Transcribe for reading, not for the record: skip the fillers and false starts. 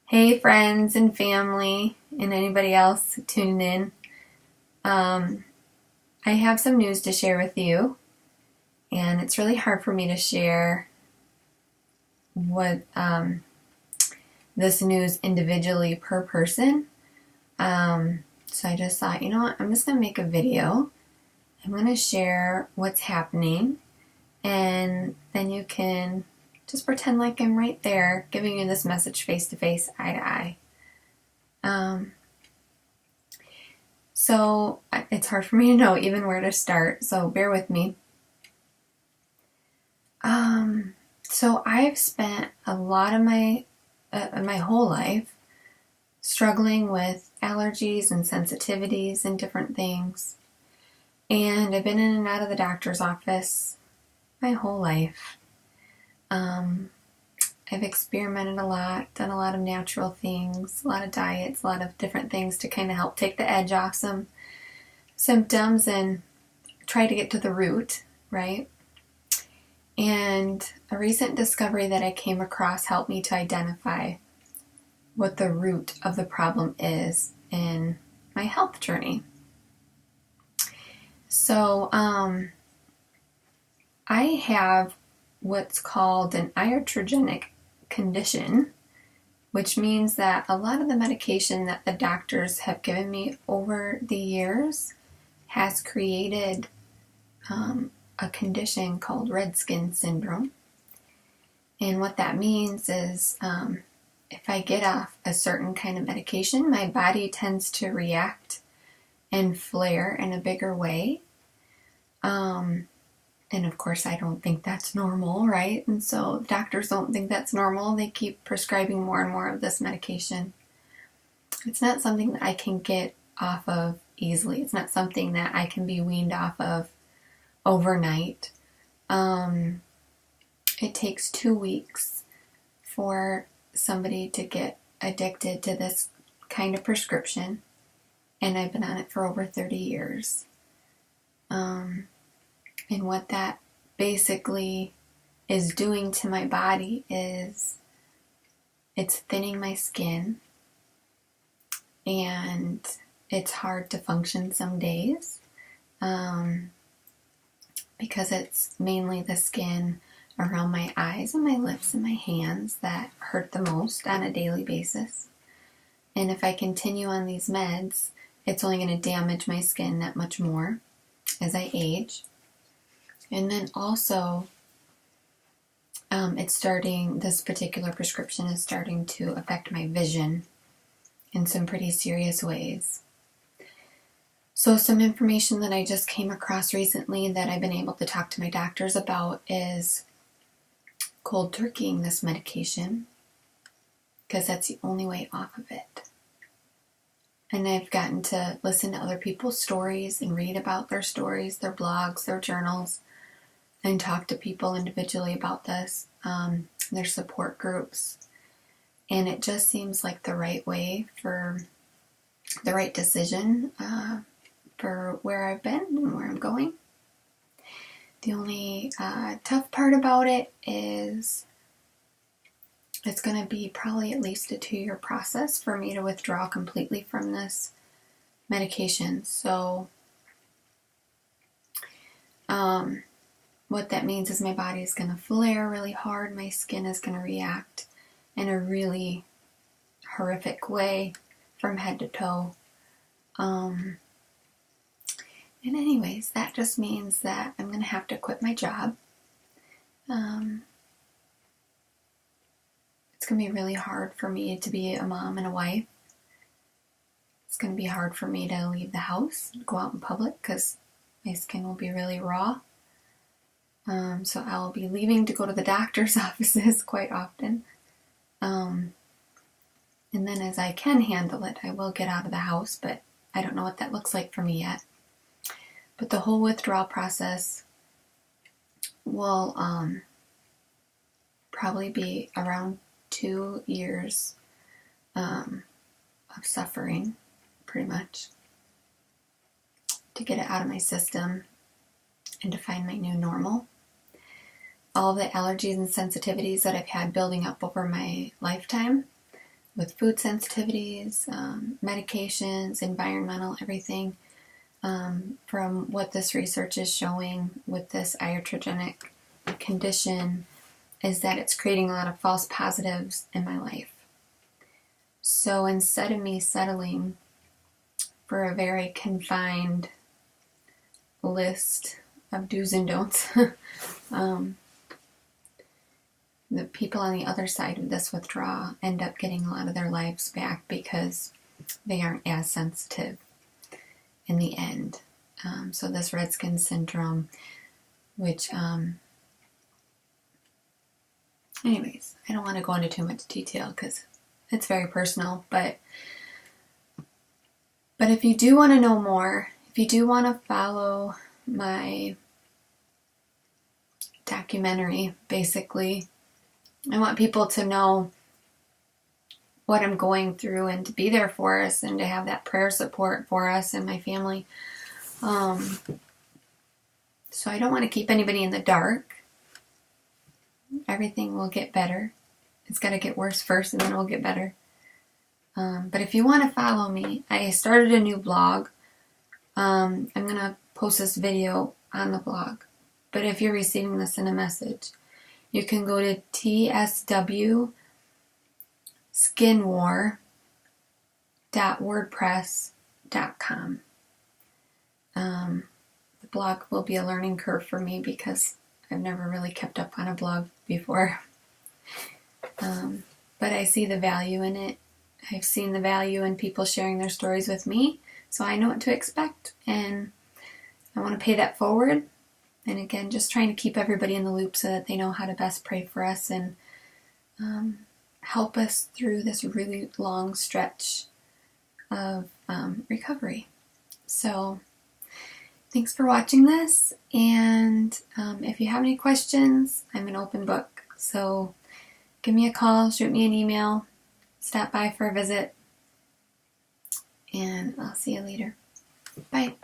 Hey friends and family and anybody else tuning in. I have some news to share with you, and it's really hard for me to share what this news individually per person. So I just thought, you know what, I'm just going to make a video. I'm going to share what's happening, and then you can just pretend like I'm right there giving you this message face to face, eye to eye. So it's hard for me to know even where to start, so bear with me. So I've spent a lot of my whole life struggling with allergies and sensitivities and different things. And I've been in and out of the doctor's office my whole life. I've experimented a lot, done a lot of natural things, a lot of diets, a lot of different things to kind of help take the edge off some symptoms and try to get to the root, right? And a recent discovery that I came across helped me to identify what the root of the problem is in my health journey. So, I have what's called an iatrogenic condition, which means that a lot of the medication that the doctors have given me over the years has created a condition called red skin syndrome. And what that means is if I get off a certain kind of medication, my body tends to react and flare in a bigger way. And of course, I don't think that's normal, right? And so doctors don't think that's normal. They keep prescribing more and more of this medication. It's not something that I can get off of easily. It's not something that I can be weaned off of overnight. It takes 2 weeks for somebody to get addicted to this kind of prescription. And I've been on it for over 30 years. And what that basically is doing to my body is it's thinning my skin, and it's hard to function some days because it's mainly the skin around my eyes and my lips and my hands that hurt the most on a daily basis. And if I continue on these meds, it's only going to damage my skin that much more as I age. And then also, this particular prescription is starting to affect my vision in some pretty serious ways. So some information that I just came across recently that I've been able to talk to my doctors about is cold turkeying this medication, because that's the only way off of it. And I've gotten to listen to other people's stories and read about their stories, their blogs, their journals, and talk to people individually about this, their support groups. And it just seems like the right way for the right decision for where I've been and where I'm going. The only tough part about it is it's going to be probably at least a 2-year process for me to withdraw completely from this medication. So, what that means is my body is going to flare really hard. My skin is going to react in a really horrific way from head to toe. And anyways, that just means that I'm going to have to quit my job. It's going to be really hard for me to be a mom and a wife. It's going to be hard for me to leave the house, go out in public, because my skin will be really raw. So I'll be leaving to go to the doctor's offices quite often. And then as I can handle it, I will get out of the house, but I don't know what that looks like for me yet. But the whole withdrawal process will probably be around 2 years of suffering, pretty much, to get it out of my system and to find my new normal. All the allergies and sensitivities that I've had building up over my lifetime with food sensitivities, medications, environmental, everything. From what this research is showing with this iatrogenic condition is that it's creating a lot of false positives in my life. So instead of me settling for a very confined list of do's and don'ts, the people on the other side of this withdrawal end up getting a lot of their lives back because they aren't as sensitive in the end. So this red skin syndrome, which, anyways, I don't want to go into too much detail because it's very personal, but if you do want to know more, if you do want to follow my documentary, basically, I want people to know what I'm going through and to be there for us and to have that prayer support for us and my family. So I don't want to keep anybody in the dark. Everything will get better. It's got to get worse first and then it will get better. But if you want to follow me, I started a new blog. I'm going to post this video on the blog. But if you're receiving this in a message, you can go to tswskinwar.wordpress.com. The blog will be a learning curve for me because I've never really kept up on a blog before. But I see the value in it. I've seen the value in people sharing their stories with me, so I know what to expect, and I want to pay that forward. And again, just trying to keep everybody in the loop so that they know how to best pray for us and help us through this really long stretch of recovery. So thanks for watching this, and if you have any questions, I'm an open book. So give me a call, shoot me an email, stop by for a visit, and I'll see you later. Bye.